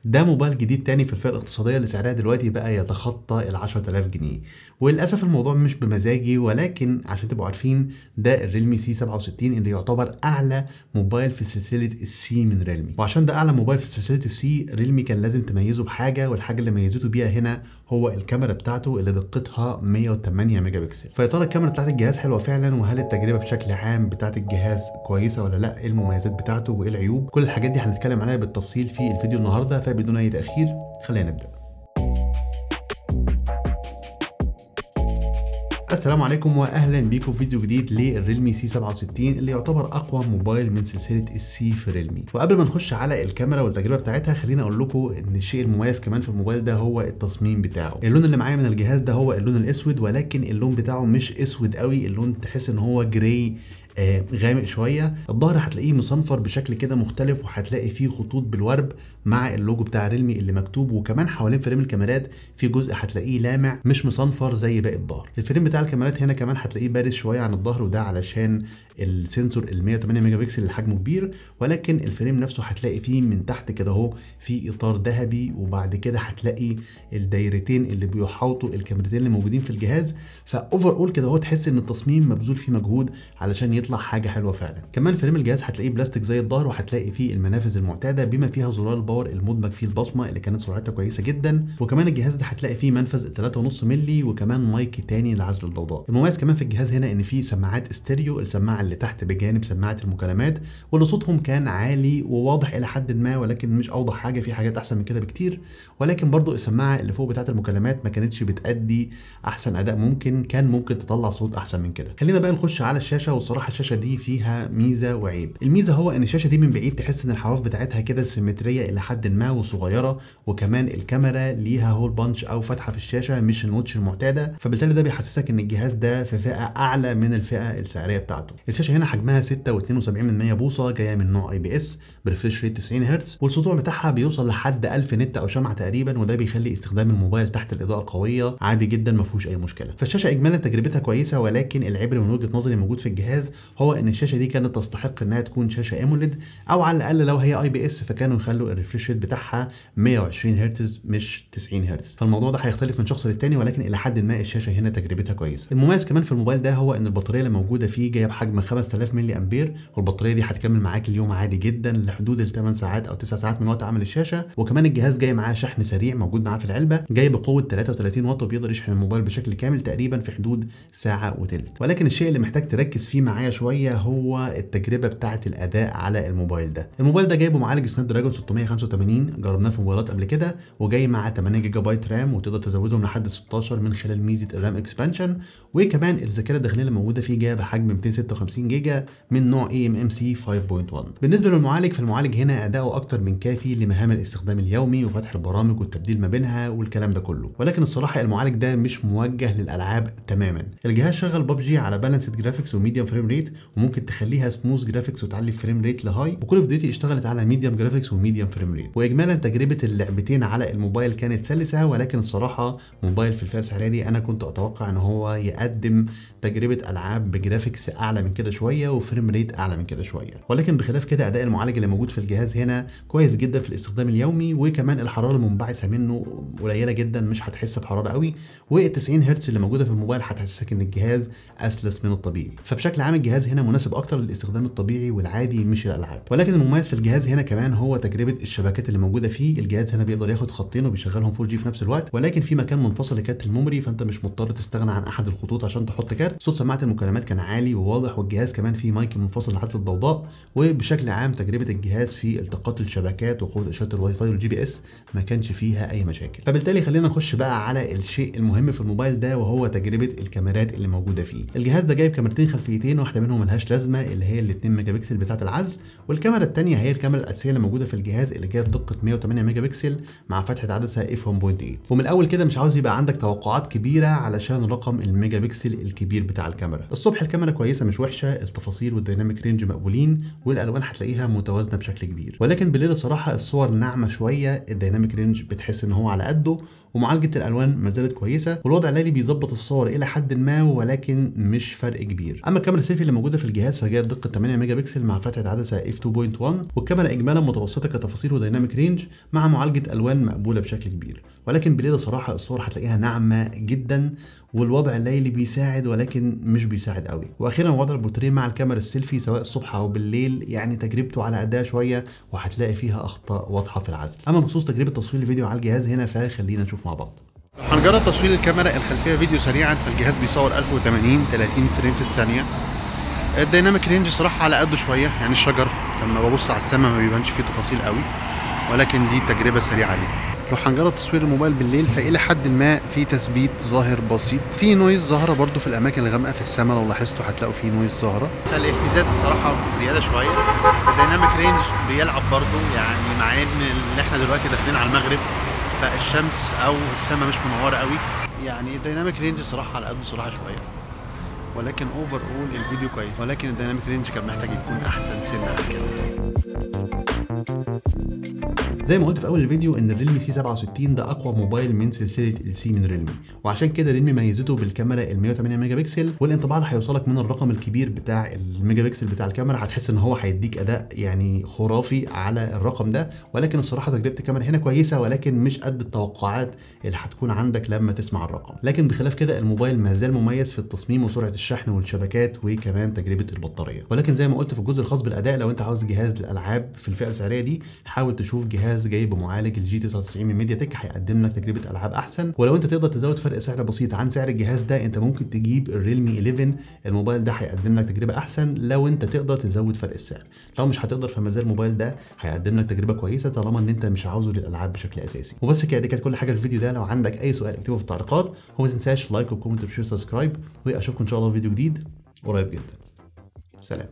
ده موبايل جديد تاني في الفئة الاقتصادية اللي سعرها دلوقتي بقى يتخطى ال 10000 جنيه. وللأسف الموضوع مش بمزاجي، ولكن عشان تبقوا عارفين ده الريلمي سي 67 اللي يعتبر أعلى موبايل في سلسلة السي من ريلمي. وعشان ده أعلى موبايل في سلسلة السي، ريلمي كان لازم تميزه بحاجة، والحاجة اللي ميزته بيها هنا هو الكاميرا بتاعته اللي دقتها 108 ميجا بكسل. فيا ترى الكاميرا بتاعت الجهاز حلوة فعلا؟ وهل التجربة بشكل عام بتاعت الجهاز كويسة ولا لا؟ ايه المميزات بتاعته وايه العيوب؟ كل الحاجات دي هنتكلم عليها بالتفصيل في الفيديو النهارده، فبدون اي تأخير خلينا نبدأ. السلام عليكم واهلا بيكم في فيديو جديد للريلمي سي 67 اللي يعتبر اقوى موبايل من سلسله السي في ريلمي. وقبل ما نخش على الكاميرا والتجربه بتاعتها، خليني اقول لكم ان الشيء المميز كمان في الموبايل ده هو التصميم بتاعه. اللون اللي معايا من الجهاز ده هو اللون الاسود، ولكن اللون بتاعه مش اسود قوي، اللون تحس ان هو جراي غامق شويه. الظهر هتلاقيه مصنفر بشكل كده مختلف، وهتلاقي فيه خطوط بالورب مع اللوجو بتاع ريلمي اللي مكتوب، وكمان حوالين فريم الكاميرات في جزء هتلاقيه لامع مش مصنفر زي باقي الظهر. الفريم بتاع الكاميرات هنا كمان هتلاقيه بارز شويه عن الظهر، وده علشان السنسور ال 108 ميجا بكسل اللي حجمه كبير. ولكن الفريم نفسه هتلاقي فيه من تحت كده اهو في اطار ذهبي، وبعد كده هتلاقي الدايرتين اللي بيحاوطوا الكاميرتين اللي موجودين في الجهاز. فاوفر اول كده اهو تحس ان التصميم مبذول فيه مجهود علشان يطلع حاجه حلوه فعلا. كمان فريم الجهاز هتلاقيه بلاستيك زي الظهر، وهتلاقي فيه المنافذ المعتاده بما فيها زرار الباور المدمج فيه البصمه اللي كانت سرعتها كويسه جدا. وكمان الجهاز ده هتلاقي فيه منفذ 3.5 مللي، وكمان مايك تاني لعزل الضوضاء. المميز كمان في الجهاز هنا ان فيه سماعات استيريو، السماعه اللي تحت بجانب سماعه المكالمات، واللي صوتهم كان عالي وواضح الى حد ما، ولكن مش اوضح حاجه، في حاجات احسن من كده بكتير. ولكن برضو السماعه اللي فوق بتاعه المكالمات ما كانتش بتأدي احسن اداء ممكن، كان ممكن تطلع صوت احسن من كده. خلينا بقى نخش على الشاشه. والصراحه الشاشه دي فيها ميزه وعيب. الميزه هو ان الشاشه دي من بعيد تحس ان الحواف بتاعتها كده سيمتريه الى حد ما وصغيره، وكمان الكاميرا ليها هول بانش او فتحه في الشاشه مش النوتش المعتاده، فبالتالي ده بيحسسك ان الجهاز ده في فئه اعلى من الفئه السعريه بتاعته. الشاشه هنا حجمها 6.72 بوصه، جايه من نوع اي بي اس بريفريش ريت 90 هرتز، والسطوع بتاعها بيوصل لحد 1000 نت او شمعه تقريبا، وده بيخلي استخدام الموبايل تحت الاضاءه القويه عادي جدا ما فيهوش اي مشكله. فالشاشه اجمالا تجربتها كويسه، ولكن العيب من وجهه نظري موجود في الجهاز هو ان الشاشه دي كانت تستحق انها تكون شاشه ايموليد، او على الاقل لو هي اي بي اس فكانوا يخلوا الريفريش ريت بتاعها 120 هرتز مش 90 هرتز. فالموضوع ده هيختلف من شخص للتاني، ولكن الى حد ما الشاشه هنا تجربتها كويسه. المميز كمان في الموبايل ده هو ان البطاريه اللي موجوده فيه جايه بحجم 5000 ملي امبير، والبطاريه دي هتكمل معاك اليوم عادي جدا لحدود ال 8 ساعات او 9 ساعات من وقت عمل الشاشه. وكمان الجهاز جاي معاه شحن سريع موجود معاه في العلبه، جاي بقوه 33 واط، وبيقدر يشحن الموبايل بشكل كامل تقريبا في حدود ساعه وتلت. ولكن الشيء اللي محتاج تركز فيه معايا شويه هو التجربه بتاعه الاداء على الموبايل ده. الموبايل ده جايبه معالج سناب دراجون 685، جربناه في موبايلات قبل كده، وجاي مع 8 جيجا بايت رام، وتقدر تزودهم لحد 16 من خلال ميزه الرام اكسبانشن. وكمان الذاكره الداخليه اللي موجوده فيه جايه بحجم 256 جيجا من نوع eMMC 5.1. بالنسبه للمعالج، فالمعالج هنا اداؤه اكتر من كافي لمهام الاستخدام اليومي وفتح البرامج والتبديل ما بينها والكلام ده كله. ولكن الصراحه المعالج ده مش موجه للالعاب تماما. الجهاز شغل ببجي على بالانسد جرافيكس وميديوم فريم ريت، وممكن تخليها سموث جرافيكس وتعلي فريم ريت لهاي، وكول اوف ديوتي اشتغلت على ميديوم جرافيكس وميديوم فريم ريت. واجمالا تجربه اللعبتين على الموبايل كانت سلسه. ولكن الصراحه موبايل في الفئه السعريه دي انا كنت اتوقع ان هو يقدم تجربه العاب بجرافيكس اعلى من كده شويه وفريم ريت اعلى من كده شويه. ولكن بخلاف كده اداء المعالج اللي موجود في الجهاز هنا كويس جدا في الاستخدام اليومي، وكمان الحراره المنبعثه منه قليله جدا، مش هتحس بحراره قوي. وال90 هرتز اللي موجوده في الموبايل هتحسسك ان الجهاز اسلس من الطبيعي. فبشكل عام الجهاز هنا مناسب اكتر للاستخدام الطبيعي والعادي مش الالعاب. ولكن المميز في الجهاز هنا كمان هو تجربه الشبكات اللي موجوده فيه. الجهاز هنا بيقدر ياخد خطين وبيشغلهم 4G في نفس الوقت، ولكن في مكان منفصل لكارت الميموري، فانت مش مضطر تستغنى عن احد الخطوط عشان تحط كارت. صوت سماعه المكالمات كان عالي وواضح، والجهاز كمان فيه مايك منفصل لعزل الضوضاء. وبشكل عام تجربه الجهاز في التقاط الشبكات وقوه اشاره الواي فاي والجي بي اس ما كانش فيها اي مشاكل. فبالتالي خلينا نخش بقى على الشيء المهم في الموبايل ده، وهو تجربه الكاميرات اللي موجوده فيه. الجهاز ده جايب كاميرتين خلفيتين، واحده منهم ملهاش لازمه اللي هي ال 2 ميجا بكسل بتاعه العزل، والكاميرا الثانيه هي الكاميرا الاساسيه اللي موجوده في الجهاز اللي جايه بدقه 108 ميجا بكسل مع فتحه عدسه اف 1.8. ومن الاول كده مش عاوز يبقى عندك توقعات كبيره علشان رقم الميجا بكسل الكبير بتاع الكاميرا. الصبح الكاميرا كويسه مش وحشه، التفاصيل والديناميك رينج مقبولين، والالوان هتلاقيها متوازنه بشكل كبير. ولكن بالليل الصراحه الصور ناعمه شويه، الديناميك رينج بتحس ان هو على قده، ومعالجه الالوان ما زالت كويسه، والوضع الليلي بيظبط الصور الى حد ما ولكن مش فرق كبير. اما الكاميرا السيلفي اللي موجوده في الجهاز فجايه بدقه 8 ميجا بكسل مع فتحه عدسه اف 2.1، والكاميرا اجمالا متوسطه كتفاصيل وديناميك رينج مع معالجه الوان مقبوله بشكل كبير. ولكن بالليل صراحه الصور هتلاقيها ناعمه جدا، والوضع الليلي بيساعد ولكن مش بيساعد قوي. واخيرا وضع البورتريه مع الكاميرا السيلفي سواء الصبح او بالليل يعني تجربته على قدها شويه، وهتلاقي فيها اخطاء واضحه في العزل. اما بخصوص تجربه تصوير الفيديو على الجهاز هنا فخلينا نشوف مع بعض. هنجرب تصوير الكاميرا الخلفيه فيديو سريعا، فالجهاز بيصور 1080 30 فريم في الثانيه. الديناميك رينج صراحه على قده شويه، يعني الشجر لما ببص على السماء ما بيبانش فيه تفاصيل قوي، ولكن دي تجربه سريعه ليه. لو هنجرب تصوير الموبايل بالليل فإلى حد ما في تثبيت ظاهر بسيط، في نويز ظاهره برده في الاماكن الغامقه في السماء، لو لاحظتوا هتلاقوا في نويز ظاهره. فالاهتزاز الصراحه زياده شويه. الديناميك رينج بيلعب برده، يعني مع ان احنا دلوقتي داخلين على المغرب فالشمس او السماء مش منوره قوي، يعني الديناميك رينج صراحه على قده صراحه شويه، ولكن اوفر اول الفيديو كويس، ولكن الديناميك رينج كان محتاج يكون احسن سنه عن كده. زي ما قلت في اول الفيديو ان الريلمي سي 67 ده اقوى موبايل من سلسله السي من ريلمي، وعشان كده ريلمي ميزته بالكاميرا ال 108 ميجا بكسل، والانطباع اللي هيوصلك من الرقم الكبير بتاع الميجا بكسل بتاع الكاميرا هتحس ان هو هيديك اداء يعني خرافي على الرقم ده. ولكن الصراحه تجربه الكاميرا هنا كويسه، ولكن مش قد التوقعات اللي هتكون عندك لما تسمع الرقم. لكن بخلاف كده الموبايل ما زال مميز في التصميم وسرعه الشحن والشبكات وكمان تجربه البطاريه. ولكن زي ما قلت في الجزء الخاص بالاداء، لو انت عاوز جهاز للالعاب في الفئه السعريه دي حاول تشوف جهاز جاي بمعالج الجي 99 من ميديا تك، هيقدم لك تجربه العاب احسن. ولو انت تقدر تزود فرق سعر بسيط عن سعر الجهاز ده انت ممكن تجيب الريلمي 11، الموبايل ده هيقدم لك تجربه احسن لو انت تقدر تزود فرق السعر. لو مش هتقدر فما زال الموبايل ده هيقدم لك تجربه كويسه طالما ان انت مش عاوزه للالعاب بشكل اساسي. وبس كده، دي كانت كل حاجه في الفيديو ده. لو عندك اي سؤال اكتبه في التعليقات، وما تنساش لايك وكومنت وشير سبسكرايب، واشوفكم ان شاء الله في فيديو جديد قريب جدا. سلام.